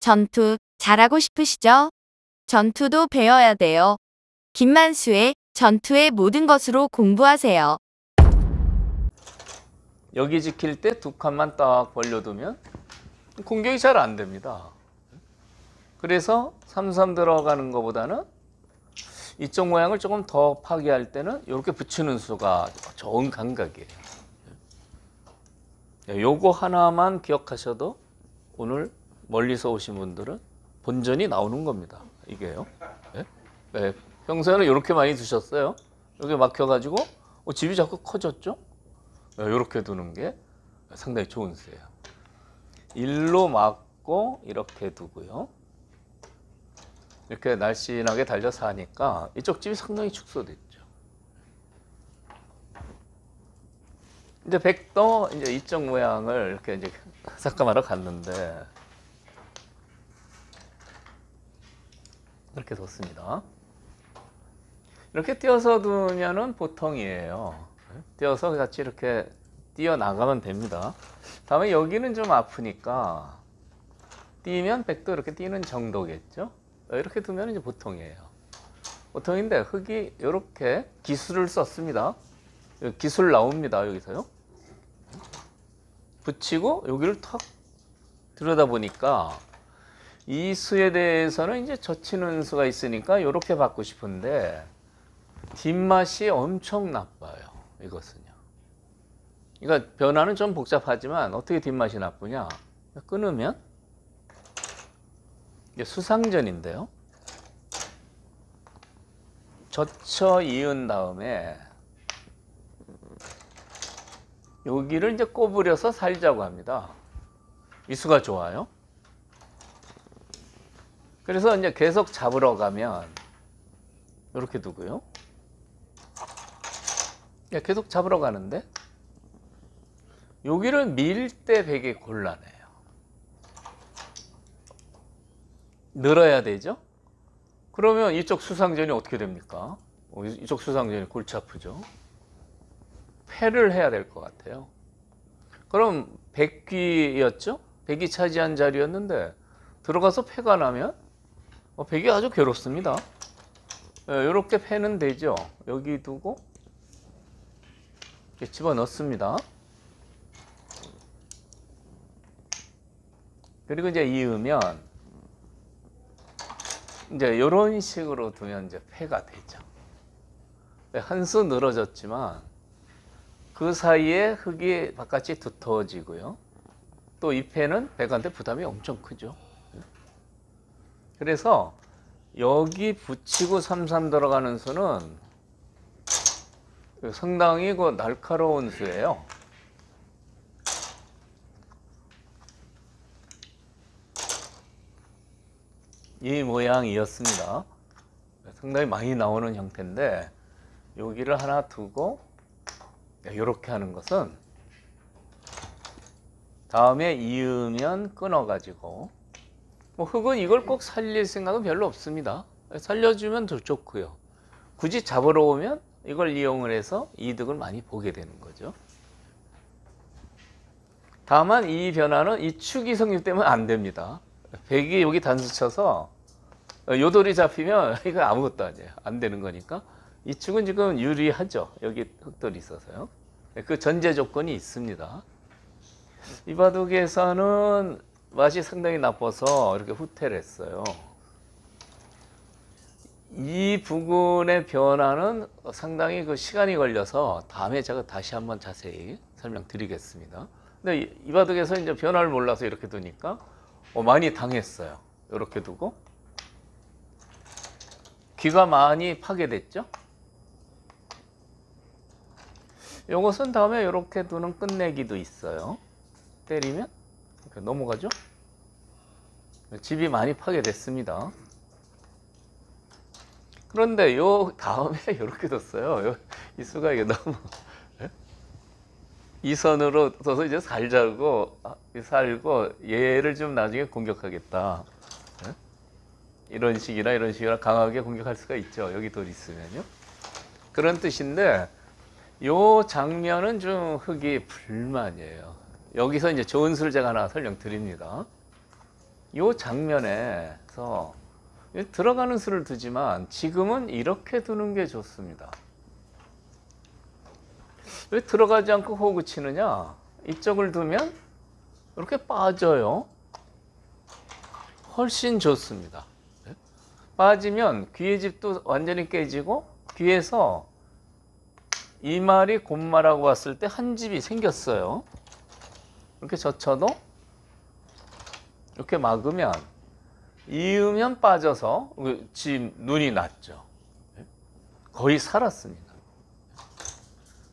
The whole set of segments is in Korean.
전투 잘하고 싶으시죠? 전투도 배워야 돼요. 김만수의 전투의 모든 것으로 공부하세요. 여기 지킬 때 두 칸만 딱 벌려두면 공격이 잘 안 됩니다. 그래서 3-3 들어가는 것보다는 이쪽 모양을 조금 더 파괴할 때는 이렇게 붙이는 수가 좋은 감각이에요. 요거 하나만 기억하셔도 오늘 멀리서 오신 분들은 본전이 나오는 겁니다. 이게요. 네? 네. 평소에는 이렇게 많이 두셨어요. 여기 막혀가지고 집이 자꾸 커졌죠. 이렇게 두는 게 상당히 좋은 수예요. 일로 막고 이렇게 두고요. 이렇게 날씬하게 달려서 하니까 이쪽 집이 상당히 축소됐죠. 이제 백도 이제 이쪽 모양을 이렇게 이제 삭감하러 갔는데 이렇게 뒀습니다. 이렇게 띄어서 두면은 보통이에요. 띄어서 같이 이렇게 띄어 나가면 됩니다. 다음에 여기는 좀 아프니까 띄면 백도 이렇게 띄는 정도겠죠. 이렇게 두면 이제 보통이에요. 보통인데 흙이 이렇게 기술을 썼습니다. 기술 나옵니다. 여기서요. 붙이고 여기를 탁 들여다보니까 이 수에 대해서는 이제 젖히는 수가 있으니까 이렇게 받고 싶은데 뒷맛이 엄청 나빠요. 이것은요. 그러니까 변화는 좀 복잡하지만 어떻게 뒷맛이 나쁘냐? 끊으면 이게 수상전인데요. 젖혀 이은 다음에 여기를 이제 꼬부려서 살자고 합니다. 이 수가 좋아요. 그래서 이제 계속 잡으러 가면 이렇게 두고요. 계속 잡으러 가는데 여기를 밀 때 되게 곤란해요. 늘어야 되죠. 그러면 이쪽 수상전이 어떻게 됩니까? 이쪽 수상전이 골치 아프죠. 패를 해야 될 것 같아요. 그럼 백귀였죠? 백이 차지한 자리였는데 들어가서 패가 나면 백이 아주 괴롭습니다. 이렇게 패는 되죠. 여기 두고 이렇게 집어넣습니다. 그리고 이제 이으면 이제 이런 식으로 두면 이제 패가 되죠. 한 수 늘어졌지만 그 사이에 흙이 바깥이 두터워지고요. 또 이 패는 백한테 부담이 엄청 크죠. 그래서 여기 붙이고 3-3 들어가는 수는 상당히 그 날카로운 수예요. 이 모양이었습니다. 상당히 많이 나오는 형태인데 여기를 하나 두고 이렇게 하는 것은 다음에 이으면 끊어가지고 흙은 이걸 꼭 살릴 생각은 별로 없습니다. 살려주면 더 좋고요. 굳이 잡으러 오면 이걸 이용을 해서 이득을 많이 보게 되는 거죠. 다만 이 변화는 이 축이 성립되면 안 됩니다. 백이 여기 단수 쳐서 요돌이 잡히면 이거 아무것도 아니에요. 안 되는 거니까 이 축은 지금 유리하죠. 여기 흙돌이 있어서요. 그 전제 조건이 있습니다. 이 바둑에서는 맛이 상당히 나빠서 이렇게 후퇴를 했어요. 이 부분의 변화는 상당히 그 시간이 걸려서 다음에 제가 다시 한번 자세히 설명드리겠습니다. 근데 이 바둑에서 이제 변화를 몰라서 이렇게 두니까 많이 당했어요. 이렇게 두고 귀가 많이 파괴됐죠. 이것은 다음에 이렇게 두는 끝내기도 있어요. 때리면 이렇게 넘어가죠. 집이 많이 파괴됐습니다. 그런데 요 다음에 이렇게 뒀어요. 이 수가 이게 너무 이 선으로 둬서 이제 살자고 얘를 좀 나중에 공격하겠다. 이런 식이나 강하게 공격할 수가 있죠. 여기 돌이 있으면요. 그런 뜻인데 요 장면은 좀 흙이 불만이에요. 여기서 이제 좋은 수를 제가 하나 설명드립니다. 이 장면에서 들어가는 수를 두지만 지금은 이렇게 두는 게 좋습니다. 왜 들어가지 않고 호구 치느냐? 이쪽을 두면 이렇게 빠져요. 훨씬 좋습니다. 빠지면 귀의 집도 완전히 깨지고 귀에서 이말이 곰말하고 왔을 때 한 집이 생겼어요. 이렇게 젖혀도 이렇게 막으면 이으면 빠져서 지금 눈이 났죠. 거의 살았습니다.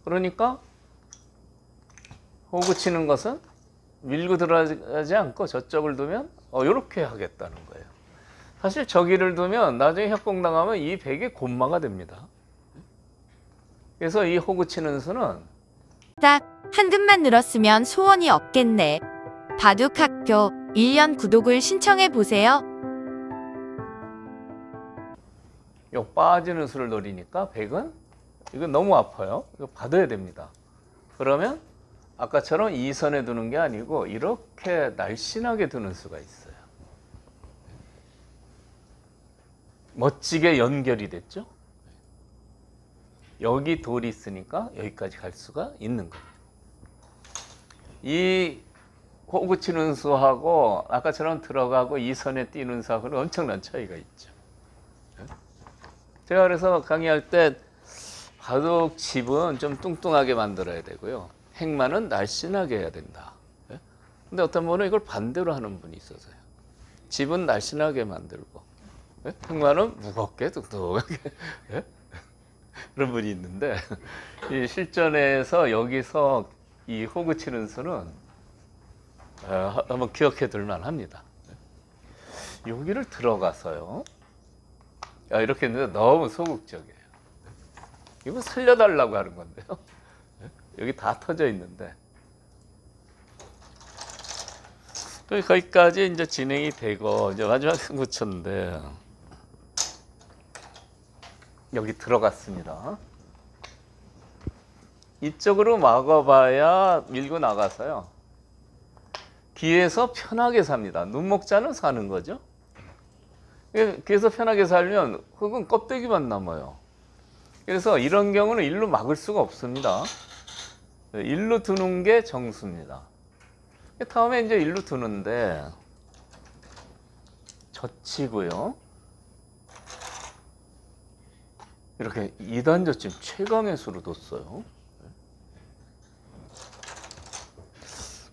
그러니까 호구 치는 것은 밀고 들어가지 않고 저쪽을 두면 이렇게 하겠다는 거예요. 사실 저기를 두면 나중에 협공당하면 이 백이 곰마가 됩니다. 그래서 이 호구 치는 수는 딱 한 듭만 늘었으면 소원이 없겠네. 바둑학교 1년 구독을 신청해 보세요. 요 빠지는 수를 노리니까 백은 이건 너무 아파요. 이거 받아야 됩니다. 그러면 아까처럼 이 선에 두는 게 아니고 이렇게 날씬하게 두는 수가 있어요. 멋지게 연결이 됐죠. 여기 돌이 있으니까 여기까지 갈 수가 있는 거예요. 이 호구 치는 수하고 아까처럼 들어가고 이 선에 띄는 수하고는 엄청난 차이가 있죠. 제가 그래서 강의할 때 바둑 집은 좀 뚱뚱하게 만들어야 되고요. 행만은 날씬하게 해야 된다. 근데 어떤 분은 이걸 반대로 하는 분이 있어서요. 집은 날씬하게 만들고 행만은 무겁게 뚱뚱하게 그런 분이 있는데 이 실전에서 여기서 이 호구 치는 수는 한번 기억해 둘 만합니다. 여기를 들어가서요. 이렇게 했는데 너무 소극적이에요. 이거 살려달라고 하는 건데요. 여기 다 터져 있는데 거기까지 이제 진행이 되고 이제 마지막 승부 쳤는데 여기 들어갔습니다. 이쪽으로 막아봐야 밀고 나가서요. 귀에서 편하게 삽니다. 눈목자는 사는 거죠. 귀에서 편하게 살면 흙은 껍데기만 남아요. 그래서 이런 경우는 일로 막을 수가 없습니다. 일로 두는 게 정수입니다. 다음에 이제 일로 두는데 젖히고요. 이렇게 2단 젖힘 최강의 수로 뒀어요.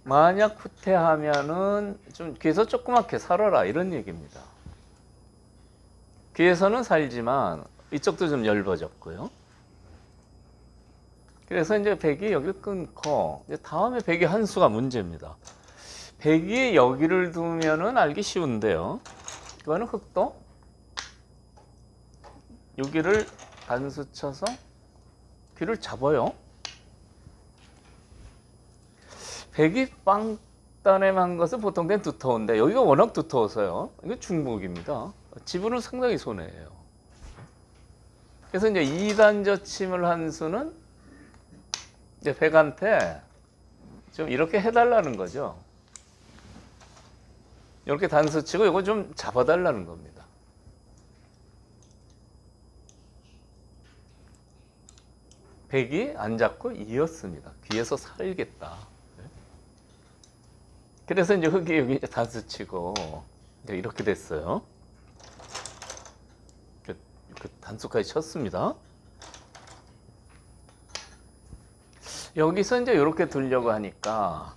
만약 후퇴하면은 좀 귀에서 조그맣게 살아라 이런 얘기입니다. 귀에서는 살지만 이쪽도 좀 얇아졌고요. 그래서 이제 백이 여기를 끊고 이제 다음에 백이 한 수가 문제입니다. 백이 여기를 두면은 알기 쉬운데요. 이거는 흑도 여기를 단수 쳐서 귀를 잡아요. 백이 빵따냄한 것은 보통 된 두터운데 여기가 워낙 두터워서요. 이거 중복입니다. 지분은 상당히 손해예요. 그래서 이제 2단 젖힘을 한 수는 이제 백한테 좀 이렇게 해달라는 거죠. 이렇게 단수 치고 이거 좀 잡아달라는 겁니다. 백이 안 잡고 이었습니다. 귀에서 살겠다. 그래서 이제 흙이 여기 단수 치고 이렇게 됐어요. 단수까지 쳤습니다. 여기서 이제 이렇게 두려고 하니까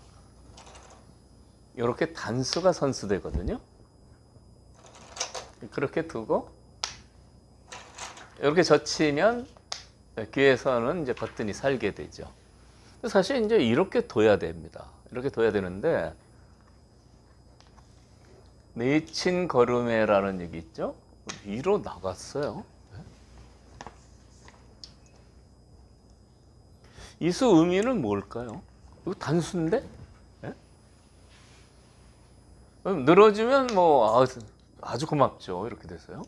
이렇게 단수가 선수되거든요. 그렇게 두고 이렇게 젖히면 귀에서는 이제 거뜬히 살게 되죠. 사실 이제 이렇게 둬야 됩니다. 이렇게 둬야 되는데 내친 걸음에라는 얘기 있죠. 위로 나갔어요. 이 수 의미는 뭘까요? 이거 단수인데? 네? 늘어지면 뭐 아주 고맙죠. 이렇게 돼서요.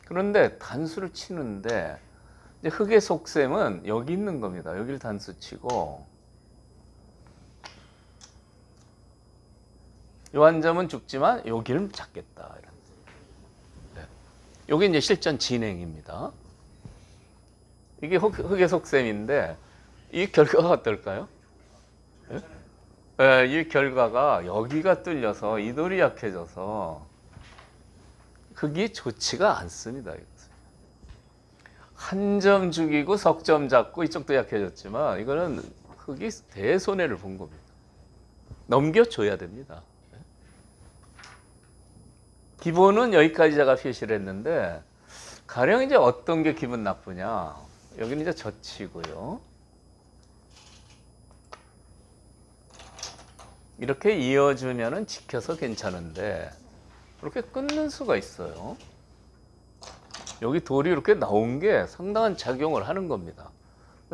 그런데 단수를 치는데 이제 흙의 속셈은 여기 있는 겁니다. 여기를 단수 치고 요 한 점은 죽지만 여기를 잡겠다. 이런. 네. 요게 이제 실전 진행입니다. 이게 흑의 속셈인데 이 결과가 어떨까요? 네? 네, 이 결과가 여기가 뚫려서 이 돌이 약해져서 흑이 좋지가 않습니다. 한 점 죽이고 석점 잡고 이쪽도 약해졌지만 이거는 흑이 대손해를 본 겁니다. 넘겨줘야 됩니다. 기본은 여기까지 제가 표시를 했는데 가령 이제 어떤 게 기분 나쁘냐. 여기는 이제 젖히고요. 이렇게 이어주면은 지켜서 괜찮은데 이렇게 끊는 수가 있어요. 여기 돌이 이렇게 나온 게 상당한 작용을 하는 겁니다.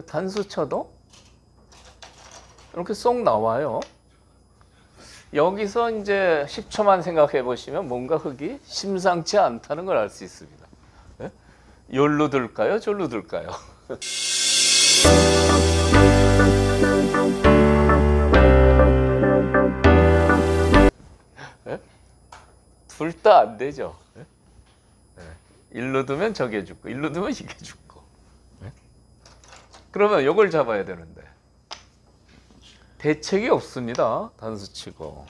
단수 쳐도 이렇게 쏙 나와요. 여기서 이제 10초만 생각해 보시면 뭔가 흑이 심상치 않다는 걸 알 수 있습니다. 네? 여기로 둘까요? 저기로 둘까요? 네? 둘 다 안 되죠. 네? 네. 일로 두면 저게 죽고 일로 두면 이게 죽고. 네? 그러면 이걸 잡아야 되는데 대책이 없습니다. 단수치고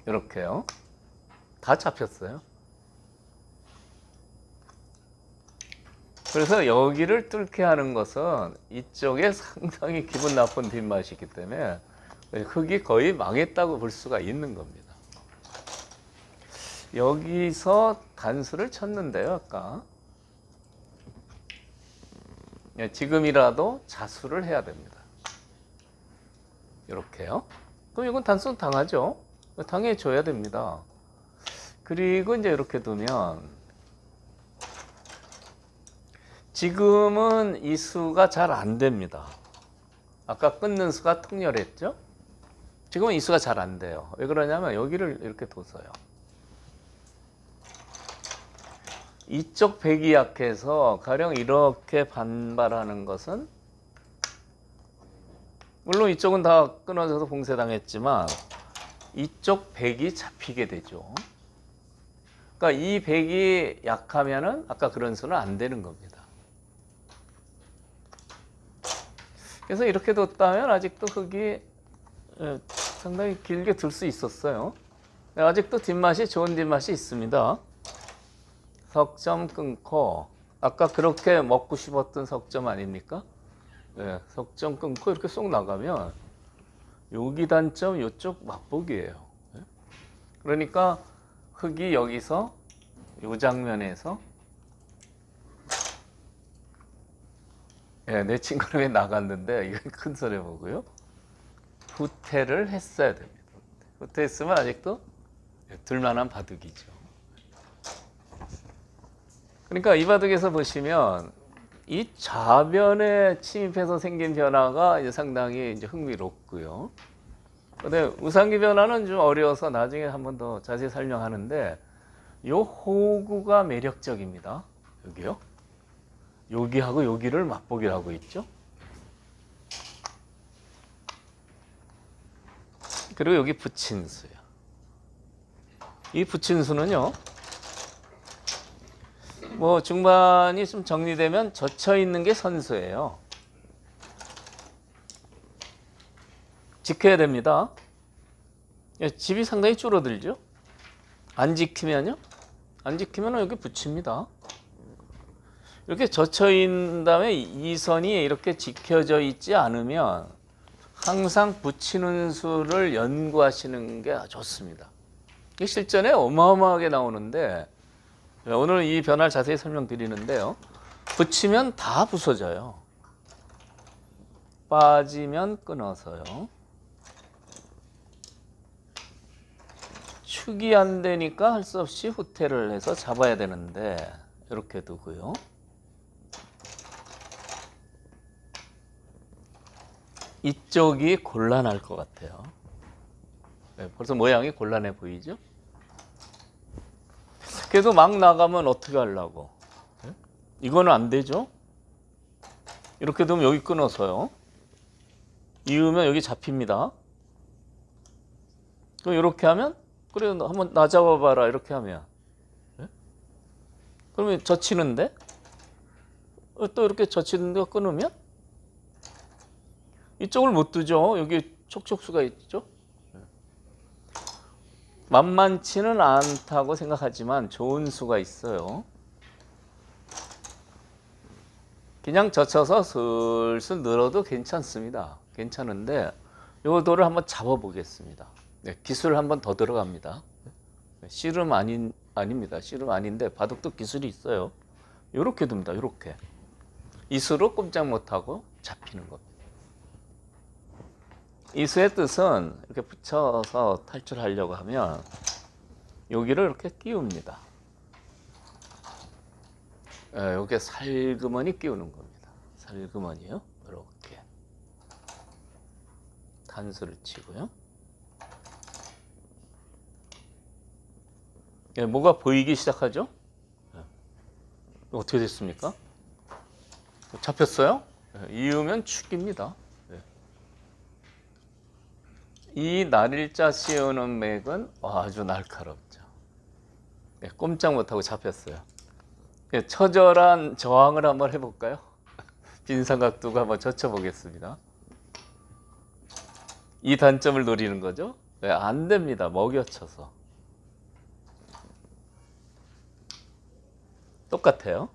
이렇게요. 다 잡혔어요. 그래서 여기를 뚫게 하는 것은 이쪽에 상당히 기분 나쁜 뒷맛이 있기 때문에 흑이 거의 망했다고 볼 수가 있는 겁니다. 여기서 단수를 쳤는데요. 아까 지금이라도 자수를 해야 됩니다. 이렇게요. 그럼 이건 단수 당하죠. 당해줘야 됩니다. 그리고 이제 이렇게 두면 지금은 이 수가 잘 안 됩니다. 아까 끊는 수가 통렬했죠. 지금은 이 수가 잘 안 돼요. 왜 그러냐면 여기를 이렇게 둬서요. 이쪽 백이 약해서 가령 이렇게 반발하는 것은 물론 이쪽은 다 끊어져서 봉쇄당했지만 이쪽 백이 잡히게 되죠. 그러니까 이 백이 약하면은 아까 그런 수는 안 되는 겁니다. 그래서 이렇게 뒀다면 아직도 흑이 상당히 길게 둘 수 있었어요. 아직도 뒷맛이 좋은 뒷맛이 있습니다. 석점 끊고 아까 그렇게 먹고 싶었던 석점 아닙니까? 네, 석점 끊고 이렇게 쏙 나가면 여기 단점 이쪽 맛보기예요. 네? 그러니까 흑이 여기서 이 장면에서 네, 내 친구는 왜 나갔는데 이건 큰 소리 보고요. 후퇴를 했어야 됩니다. 후퇴했으면 아직도 둘만한 바둑이죠. 그러니까 이 바둑에서 보시면 이 좌변에 침입해서 생긴 변화가 이제 상당히 이제 흥미롭고요. 근데 우상기 변화는 좀 어려워서 나중에 한 번 더 자세히 설명하는데 이 호구가 매력적입니다. 여기요. 여기하고 여기를 맛보기를 하고 있죠. 그리고 여기 부친수요. 이 부친수는요. 뭐 중반이 좀 정리되면 젖혀 있는 게 선수예요. 지켜야 됩니다. 집이 상당히 줄어들죠. 안 지키면요. 안 지키면 여기 붙입니다. 이렇게 젖혀 있는 다음에 이 선이 이렇게 지켜져 있지 않으면 항상 붙이는 수를 연구하시는 게 좋습니다. 이게 실전에 어마어마하게 나오는데 오늘 이 변화를 자세히 설명드리는데요. 붙이면 다 부서져요. 빠지면 끊어서요. 축이 안 되니까 할 수 없이 후퇴를 해서 잡아야 되는데 이렇게 두고요. 이쪽이 곤란할 것 같아요. 네, 벌써 모양이 곤란해 보이죠? 그래도 막 나가면 어떻게 하려고? 네? 이거는 안 되죠? 이렇게 두면 여기 끊어서요. 이으면 여기 잡힙니다. 그럼 이렇게 하면 그래 너 한번 나 잡아봐라 이렇게 하면 예? 그러면 젖히는데 또 이렇게 젖히는데 끊으면 이쪽을 못 두죠. 여기 촉촉수가 있죠. 만만치는 않다고 생각하지만 좋은 수가 있어요. 그냥 젖혀서 슬슬 늘어도 괜찮습니다. 괜찮은데 요 돌을 한번 잡아 보겠습니다. 네, 기술 한번 더 들어갑니다. 씨름 아닙니다. 씨름 아닌데 바둑도 기술이 있어요. 요렇게 둡니다. 요렇게 이 수로 꼼짝 못하고 잡히는 겁니다. 이 수의 뜻은 이렇게 붙여서 탈출하려고 하면 여기를 이렇게 끼웁니다. 이렇게 살그머니 끼우는 겁니다. 살그머니요. 이렇게 단수를 치고요. 뭐가 보이기 시작하죠? 어떻게 됐습니까? 잡혔어요? 이으면 축입니다. 이 날일자 씌우는 맥은 아주 날카롭죠. 꼼짝 못하고 잡혔어요. 처절한 저항을 한번 해볼까요? 빈삼각 두고 한번 젖혀보겠습니다. 이 단점을 노리는 거죠. 안 됩니다. 먹여쳐서. 똑같아요.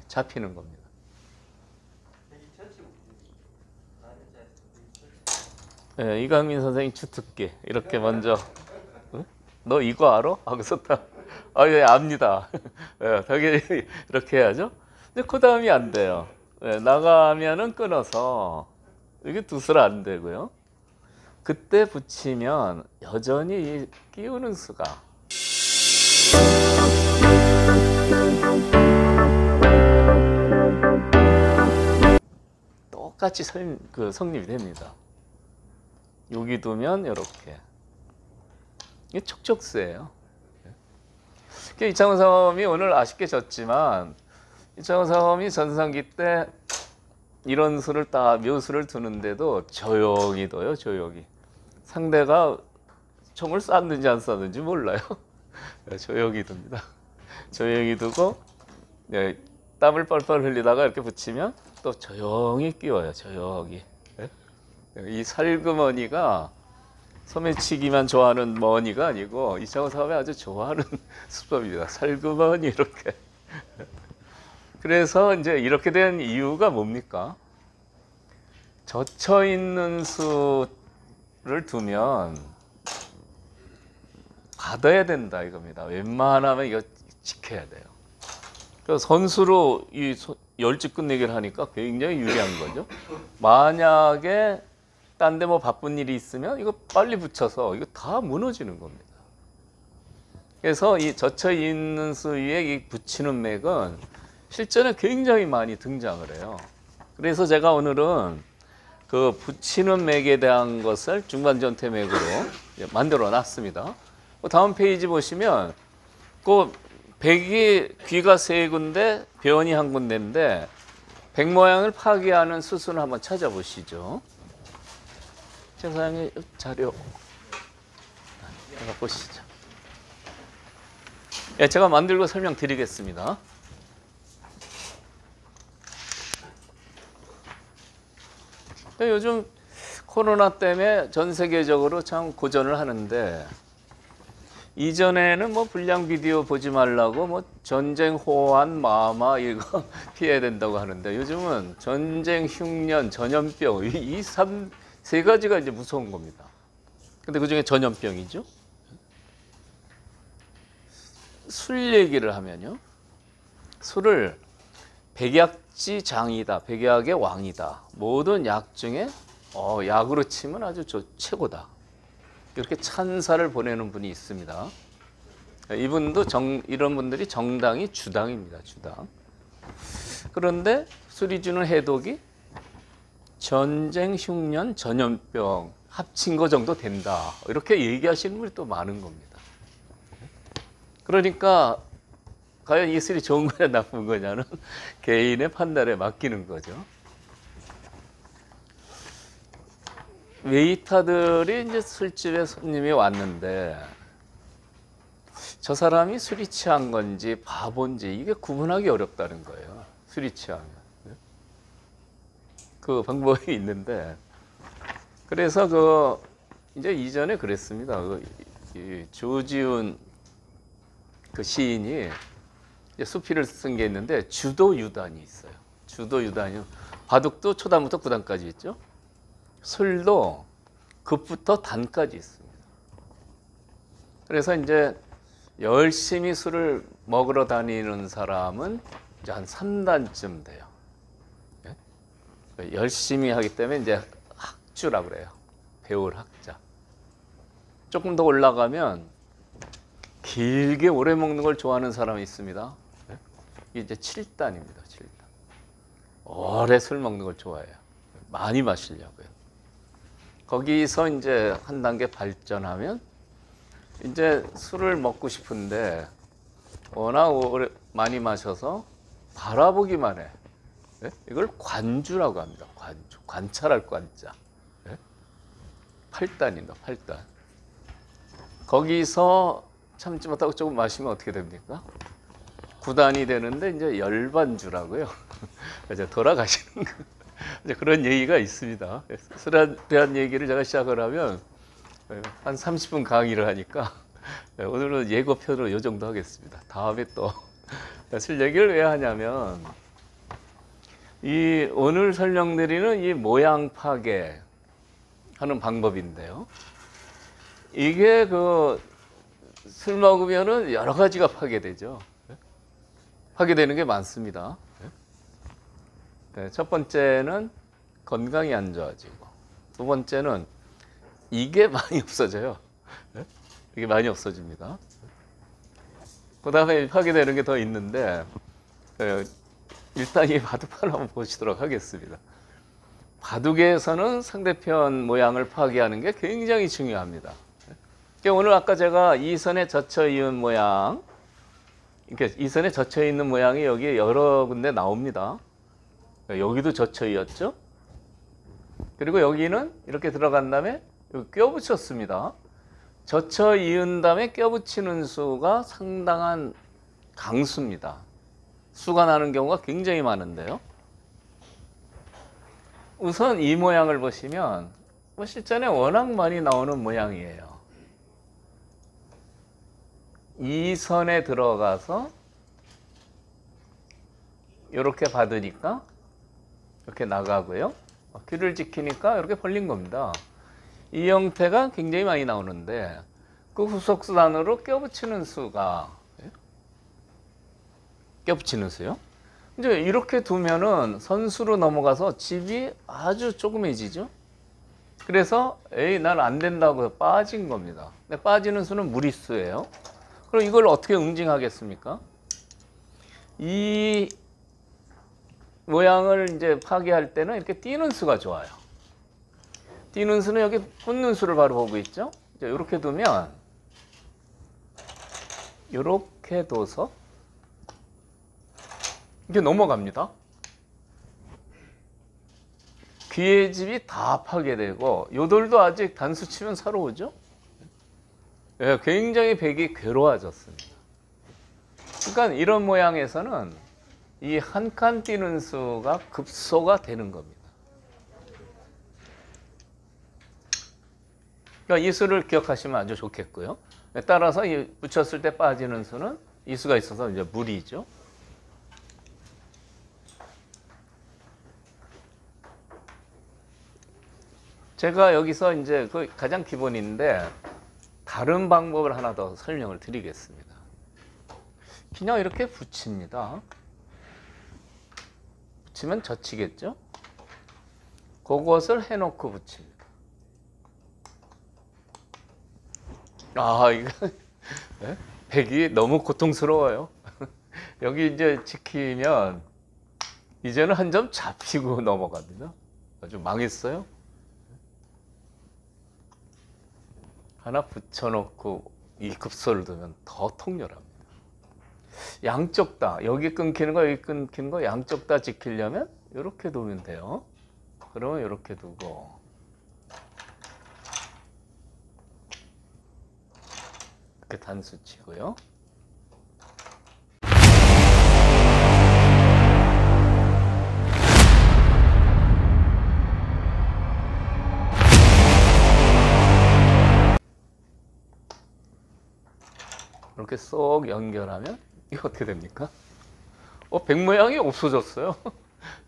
잡히는 겁니다. 이강민 선생님 주특기 이렇게 먼저 너 이거 알아? 하고서 예, 압니다. 당연히 이렇게 해야죠. 근데 그 다음이 안 돼요. 나가면은 끊어서 이게 두수라 안 되고요. 그때 붙이면 여전히 이 끼우는 수가 똑같이 성립이 됩니다. 여기 두면 이렇게 이게 촉촉수예요. 이창훈 사범이 오늘 아쉽게 졌지만 이창훈 사범이 전성기 때 이런 수를 딱 묘수를 두는데도 조용히 둬요. 조용히. 상대가 총을 쐈는지 안 쐈는지 몰라요. 조용히 둡니다. 조용히 두고 땀을 뻘뻘 흘리다가 이렇게 붙이면 또 조용히 끼워요. 조용히. 이 살그머니가 소매치기만 좋아하는 머니가 아니고 이창훈 사범이 아주 좋아하는 수법입니다. 살그머니 이렇게. 그래서 이제 이렇게 된 이유가 뭡니까? 젖혀 있는 수를 두면 받아야 된다 이겁니다. 웬만하면 이거 지켜야 돼요. 그래서 선수로 이 열지 끝내기를 하니까 굉장히 유리한 거죠. 만약에 딴 데 뭐 바쁜 일이 있으면 이거 빨리 붙여서 이거 다 무너지는 겁니다. 그래서 이 젖혀 있는 수위에 이 붙이는 맥은 실전에 굉장히 많이 등장을 해요. 그래서 제가 오늘은 그 붙이는 맥에 대한 것을 중반전태 맥으로 만들어 놨습니다. 다음 페이지 보시면 그 백이 귀가 세 군데, 변이 한 군데인데 백 모양을 파괴하는 수순을 한번 찾아보시죠. 사장님 자료 보시죠. 제가 만들고 설명드리겠습니다. 요즘 코로나 때문에 전 세계적으로 참 고전을 하는데 이전에는 뭐 불량 비디오 보지 말라고 뭐 전쟁 호환 마마 이거 피해야 된다고 하는데 요즘은 전쟁 흉년 전염병 이 세 가지가 이제 무서운 겁니다. 근데 그중에 전염병이죠. 술 얘기를 하면요. 술을 백약지 장이다. 백약의 왕이다. 모든 약 중에 약으로 치면 아주 최고다. 이렇게 찬사를 보내는 분이 있습니다. 이분도 이런 분들이 정당이 주당입니다. 주당. 그런데 술이 주는 해독이 전쟁, 흉년, 전염병 합친 거 정도 된다. 이렇게 얘기하시는 분이 또 많은 겁니다. 그러니까 과연 이 술이 좋은 거냐 나쁜 거냐는 개인의 판단에 맡기는 거죠. 웨이터들이 이제 술집에 손님이 왔는데 저 사람이 술이 취한 건지 바본지 이게 구분하기 어렵다는 거예요. 술이 취하면. 그 방법이 있는데 그래서 이제 이전에 그랬습니다. 이 조지훈 그 시인이 수필을 쓴 게 있는데 주도유단이 있어요. 주도유단이 바둑도 초단부터 구단까지 있죠. 술도 급부터 단까지 있습니다. 그래서 이제 열심히 술을 먹으러 다니는 사람은 이제 한 3단쯤 돼요. 열심히 하기 때문에 이제 학주라 그래요. 배울 학자. 조금 더 올라가면 길게 오래 먹는 걸 좋아하는 사람이 있습니다. 이게 이제 7단입니다. 7단. 오래 술 먹는 걸 좋아해요. 많이 마시려고요. 거기서 이제 한 단계 발전하면 이제 술을 먹고 싶은데 워낙 오래 많이 마셔서 바라보기만 해. 이걸 관주라고 합니다. 관주. 관찰할 관자. 8단입니다. 8단. 거기서 참지 못하고 조금 마시면 어떻게 됩니까? 9단이 되는데 이제 열반주라고요. 이제 돌아가시는 거. 이제 그런 얘기가 있습니다. 술에 대한 얘기를 제가 시작을 하면 한 30분 강의를 하니까 오늘은 예고편으로 이 정도 하겠습니다. 다음에 또 술 얘기를 왜 하냐면 이 오늘 설명드리는 이 모양 파괴 하는 방법인데요. 이게 술 먹으면은 여러 가지가 파괴되죠. 파괴되는 게 많습니다. 첫 번째는 건강이 안 좋아지고, 두 번째는 이게 많이 없어져요. 이게 많이 없어집니다. 그 다음에 파괴되는 게 더 있는데, 일단 이 바둑판을 한번 보시도록 하겠습니다. 바둑에서는 상대편 모양을 파괴하는 게 굉장히 중요합니다. 오늘 아까 제가 이선에 젖혀 있는 모양, 이렇게 이선에 젖혀 있는 모양이 여기 여러 군데 나옵니다. 여기도 젖혀 있었죠. 그리고 여기는 이렇게 들어간 다음에 여기 껴붙였습니다. 젖혀 이은 다음에 껴붙이는 수가 상당한 강수입니다. 수가 나는 경우가 굉장히 많은데요. 우선 이 모양을 보시면 실전에 워낙 많이 나오는 모양이에요. 이 선에 들어가서 이렇게 받으니까 이렇게 나가고요. 귀를 지키니까 이렇게 벌린 겁니다. 이 형태가 굉장히 많이 나오는데 그 후속수단으로 껴붙이는 수가 껴붙이는 수요. 이제 이렇게 두면은 선수로 넘어가서 집이 아주 조그매지죠. 그래서 난 안 된다고 빠진 겁니다. 근데 빠지는 수는 무리수예요. 그럼 이걸 어떻게 응징하겠습니까? 이 모양을 이제 파괴할 때는 이렇게 뛰는 수가 좋아요. 뛰는 수는 여기 붙는 수를 바로 보고 있죠. 이제 이렇게 두면 이렇게 둬서 이게 넘어갑니다. 귀의 집이 다 파괴되고 요돌도 아직 단수 치면 살아오죠. 굉장히 백이 괴로워졌습니다. 그러니까 이런 모양에서는 이 한 칸 뛰는 수가 급소가 되는 겁니다. 그러니까 이 수를 기억하시면 아주 좋겠고요. 따라서 이 붙였을 때 빠지는 수는 이 수가 있어서 이제 무리죠. 제가 여기서 이제 그 가장 기본인데 다른 방법을 하나 더 설명을 드리겠습니다. 그냥 이렇게 붙입니다. 붙이면 젖히겠죠? 그것을 해놓고 붙입니다. 이거 백이 너무 고통스러워요. 여기 이제 지키면 이제는 한 점 잡히고 넘어갑니다. 아주 망했어요. 하나 붙여놓고 이 급소를 두면 더 통렬합니다. 양쪽 다 여기 끊기는 거 여기 끊기는 거 양쪽 다 지키려면 이렇게 두면 돼요. 그러면 이렇게 두고 이렇게 단수 치고요. 이렇게 쏙 연결하면 이거 어떻게 됩니까? 백 모양이 없어졌어요.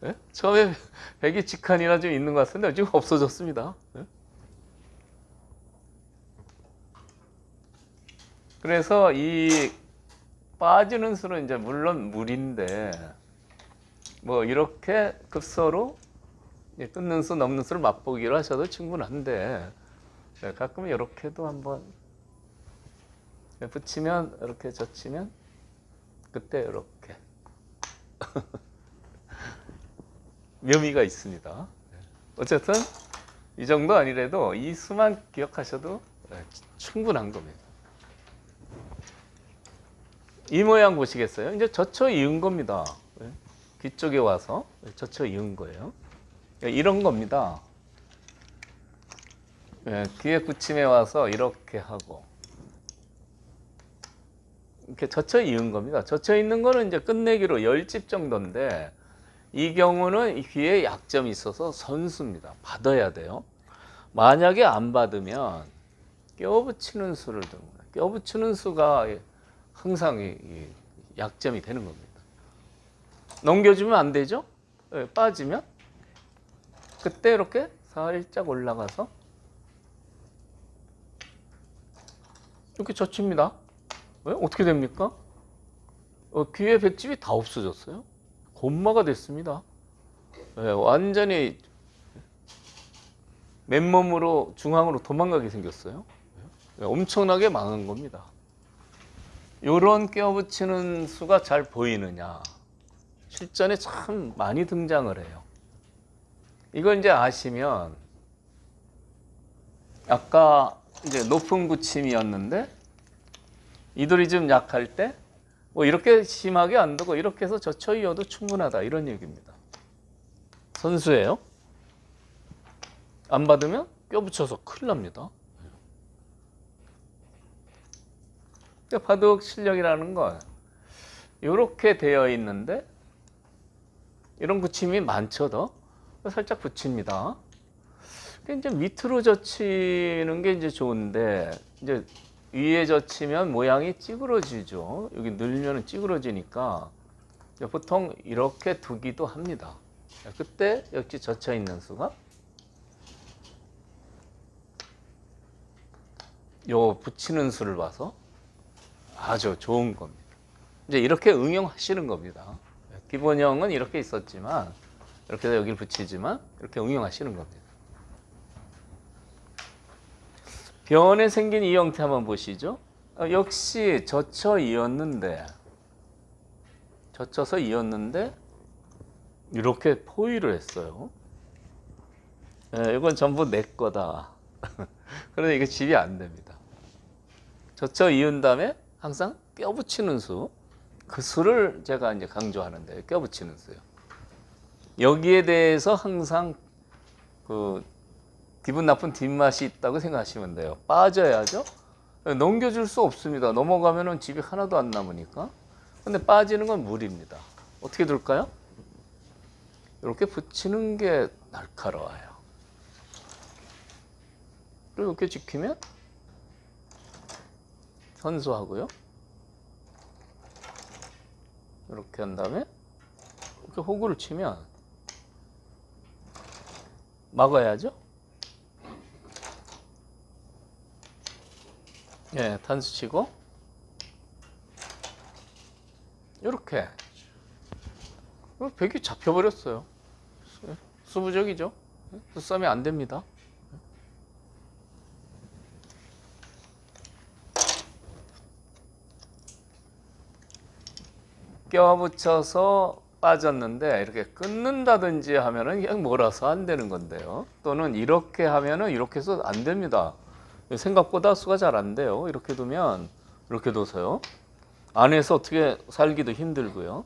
네? 처음에 백이 직한이나 좀 있는 것 같은데 지금 없어졌습니다. 네? 그래서 이 빠지는 수는 이제 물론 물인데 뭐 이렇게 급서로 끊는 수 넘는 수를 맛보기로 하셔도 충분한데 가끔 이렇게도 한번 붙이면 이렇게 젖히면 그때 이렇게 묘미가 있습니다. 어쨌든 이 정도 아니래도 이 수만 기억하셔도 충분한 겁니다. 이 모양 보시겠어요? 이제 젖혀 이은 겁니다. 귀 쪽에 와서 젖혀 이은 거예요. 이런 겁니다. 귀에 붙임에 와서 이렇게 하고 이렇게 젖혀 이은 겁니다. 젖혀 있는 거는 이제 끝내기로 10집 정도인데 이 경우는 이 귀에 약점이 있어서 선수입니다. 받아야 돼요. 만약에 안 받으면 껴붙이는 수를 두는 거예요. 껴붙이는 수가 항상 이 약점이 되는 겁니다. 넘겨주면 안 되죠? 빠지면 그때 이렇게 살짝 올라가서 이렇게 젖힙니다. 왜? 어떻게 됩니까? 귀에 백집이 다 없어졌어요. 곤마가 됐습니다. 완전히 맨몸으로 중앙으로 도망가게 생겼어요. 엄청나게 망한 겁니다. 요런 껴붙이는 수가 잘 보이느냐? 실전에 참 많이 등장을 해요. 이걸 이제 아시면 아까 이제 높은 붙임이었는데 이들이 좀 약할 때 뭐 이렇게 심하게 안 두고 이렇게 해서 젖혀 이어도 충분하다 이런 얘기입니다. 선수예요. 안 받으면 껴붙여서 큰일 납니다. 바둑 실력이라는 건 이렇게 되어 있는데 이런 붙임이 많죠. 더 살짝 붙입니다. 이제 밑으로 젖히는 게 이제 좋은데 이제 위에 젖히면 모양이 찌그러지죠. 여기 늘면 찌그러지니까 보통 이렇게 두기도 합니다. 그때 역시 젖혀 있는 수가 요 붙이는 수를 봐서 아주 좋은 겁니다. 이제 이렇게 응용하시는 겁니다. 기본형은 이렇게 있었지만 이렇게 해서 여기를 붙이지만 이렇게 응용하시는 겁니다. 변에 생긴 이 형태 한번 보시죠. 역시 젖혀서 이었는데 이렇게 포위를 했어요. 이건 전부 내 거다. 그런데 이게 집이 안 됩니다. 젖혀 이은 다음에 항상 껴붙이는 수, 그 수를 제가 이제 강조하는데 껴붙이는 수요. 여기에 대해서 항상 그 기분 나쁜 뒷맛이 있다고 생각하시면 돼요. 빠져야죠. 넘겨줄 수 없습니다. 넘어가면은 집이 하나도 안 남으니까. 근데 빠지는 건 무리입니다. 어떻게 둘까요? 이렇게 붙이는 게 날카로워요. 그리고 이렇게 지키면 선수하고요. 이렇게 한 다음에 이렇게 호구를 치면 막아야죠. 예, 단수 치고 이렇게 백이 잡혀버렸어요. 수부적이죠. 수싸움이 안 됩니다. 껴붙여서 빠졌는데 이렇게 끊는다든지 하면은 그냥 몰아서 안 되는 건데요. 또는 이렇게 하면은 이렇게 해서 안 됩니다. 생각보다 수가 잘 안 돼요. 이렇게 두면 이렇게 둬서요. 안에서 어떻게 살기도 힘들고요.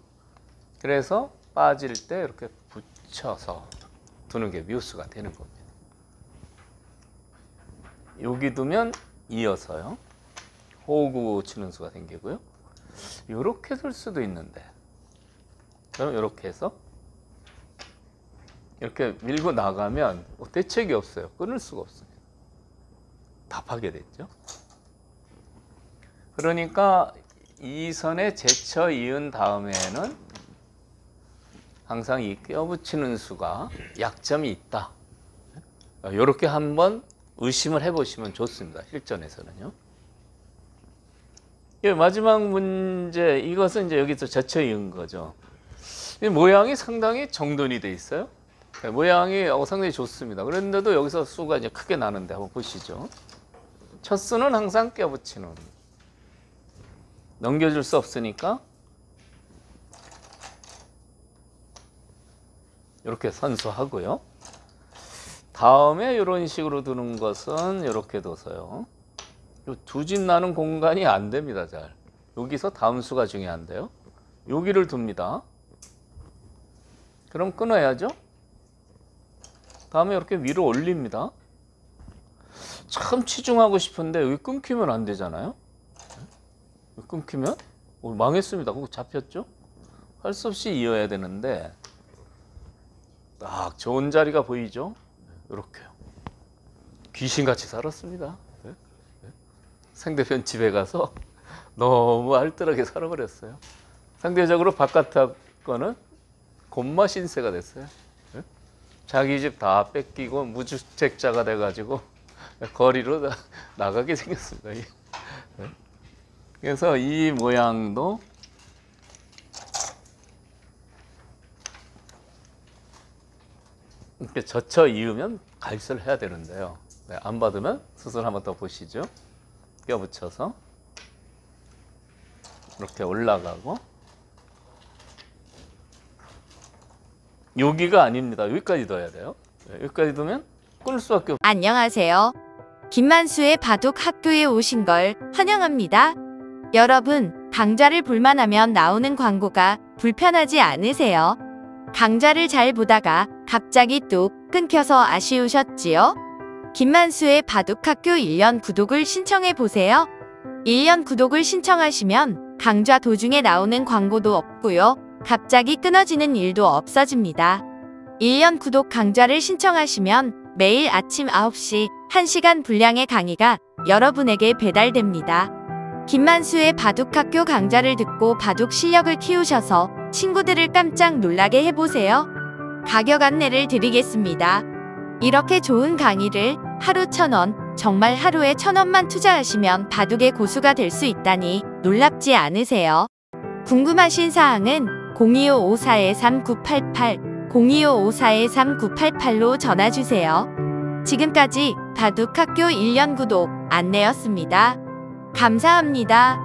그래서 빠질 때 이렇게 붙여서 두는 게 묘수가 되는 겁니다. 여기 두면 이어서요. 호구 치는 수가 생기고요. 이렇게 쓸 수도 있는데, 그럼 이렇게 해서 이렇게 밀고 나가면 대책이 없어요. 끊을 수가 없어요. 답하게 됐죠. 그러니까 이 선에 제쳐 이은 다음에는 항상 이 껴붙이는 수가 약점이 있다. 이렇게 한번 의심을 해보시면 좋습니다. 실전에서는요. 마지막 문제, 이것은 이제 여기서 제쳐 이은 거죠. 이 모양이 상당히 정돈이 돼 있어요. 모양이 상당히 좋습니다. 그런데도 여기서 수가 이제 크게 나는데 한번 보시죠. 첫 수는 항상 껴붙이는. 넘겨줄 수 없으니까 이렇게 선수하고요. 다음에 이런 식으로 두는 것은 이렇게 둬서요. 두 집 나는 공간이 안 됩니다. 잘. 여기서 다음 수가 중요한데요. 여기를 둡니다. 그럼 끊어야죠. 다음에 이렇게 위로 올립니다. 참 치중하고 싶은데 여기 끊기면 안 되잖아요. 끊기면 망했습니다. 그거 잡혔죠? 할 수 없이 이어야 되는데 딱 좋은 자리가 보이죠? 이렇게요. 귀신같이 살았습니다. 상대편 집에 가서 너무 알뜰하게 살아버렸어요. 상대적으로 바깥 거는 곤마 신세가 됐어요. 자기 집 다 뺏기고 무주택자가 돼가지고 거리로 나가게 생겼습니다. 그래서 이 모양도 이렇게 젖혀 이으면 갈수를 해야 되는데요. 안 받으면 수술 한번 더 보시죠. 껴붙여서 이렇게 올라가고, 여기가 아닙니다. 여기까지 넣어야 돼요. 여기까지 두면 끊을 수밖에 없어요. 안녕하세요. 김만수의 바둑 학교에 오신 걸 환영합니다. 여러분, 강좌를 볼만하면 나오는 광고가 불편하지 않으세요? 강좌를 잘 보다가 갑자기 뚝 끊겨서 아쉬우셨지요? 김만수의 바둑학교 1년 구독을 신청해 보세요. 1년 구독을 신청하시면 강좌 도중에 나오는 광고도 없고요. 갑자기 끊어지는 일도 없어집니다. 1년 구독 강좌를 신청하시면 매일 아침 9시 1시간 분량의 강의가 여러분에게 배달됩니다. 김만수의 바둑학교 강좌를 듣고 바둑 실력을 키우셔서 친구들을 깜짝 놀라게 해보세요. 가격 안내를 드리겠습니다. 이렇게 좋은 강의를 하루 1,000원, 정말 하루에 1,000원만 투자하시면 바둑의 고수가 될 수 있다니 놀랍지 않으세요? 궁금하신 사항은 0255-413-988, 0255-413-988로 전화주세요. 지금까지 바둑학교 1년 구독 안내였습니다. 감사합니다.